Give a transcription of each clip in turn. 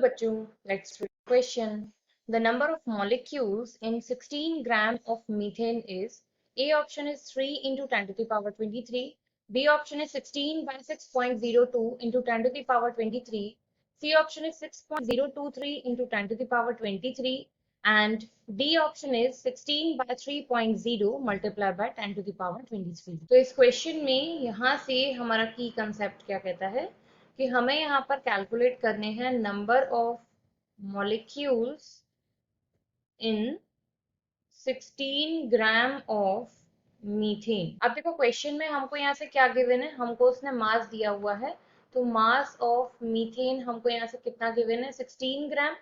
बच्चों, let's read the question. The number of molecules in 16 gram of methane is A option is 3 into 10 to the power 23, B option is 16 by 6.02 into 10 to the power 23, C option is 6.023 into 10 to the power 23, and D option is 16 by 3.0 multiplied by 10 to the power 23. तो इस question में यहाँ से हमारा की concept क्या कहता है कि हमें यहाँ पर कैलकुलेट करने हैं number of molecules in 16 gram of methane. अब देखो क्वेश्चन में हमको यहाँ से क्या गिवन है, हमको उसने मास दिया हुआ है, तो मास ऑफ मीथेन हमको यहाँ से कितना गिवन है 16 ग्राम।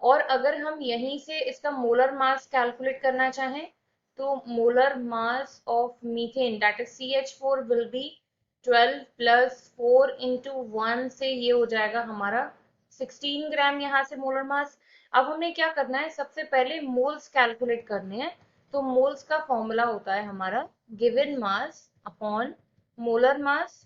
और अगर हम यहीं से इसका मोलर मास कैलकुलेट करना चाहें तो molar mass of methane that is CH4 will be 12 plus 4 into 1 से ये हो जाएगा हमारा 16 ग्राम यहाँ से मोलर मास। अब हमें क्या करना है, सबसे पहले मोल्स कैलकुलेट करने हैं। तो मोल्स का फॉर्मूला होता है हमारा given mass upon molar mass.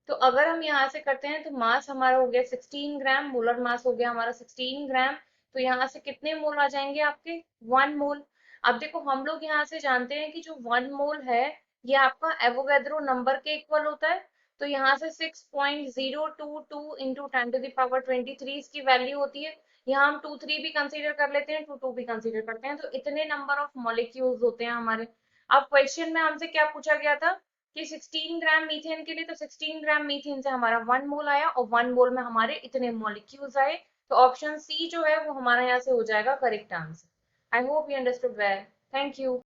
तो अगर हम यहाँ से करते हैं तो मास हमारा हो गया 16 ग्राम, मोलर मास हो गया हमारा 16 ग्राम। तो यहाँ से कितने मोल आ जाएंगे आपके 1 मोल। अब देखो हम लोग यहाँ से जानते हैं कि जो 1 मोल है ये आपका एवोगैड्रो नंबर के इक्वल होता है। तो यहाँ से 6.022 इंटू 10 टू द पावर 23 इसकी वैल्यू होती है। यहाँ हम 2 3 भी कंसीडर कर लेते हैं, 2 2 भी कंसीडर करते हैं, तो इतने नंबर ऑफ मॉलिक्यूल्स होते हैं हमारे। अब क्वेश्चन में हमसे क्या पूछा गया था कि 16 ग्राम मीथेन के लिए, तो 16 ग्राम मीथेन से हमारा 1 मोल आया और 1 मोल में हमारे इतने मॉलिक्यूल्स आए। तो ऑप्शन सी जो है वो हमारा यहाँ से हो जाएगा correct answer. I hope you understood well. Thank you.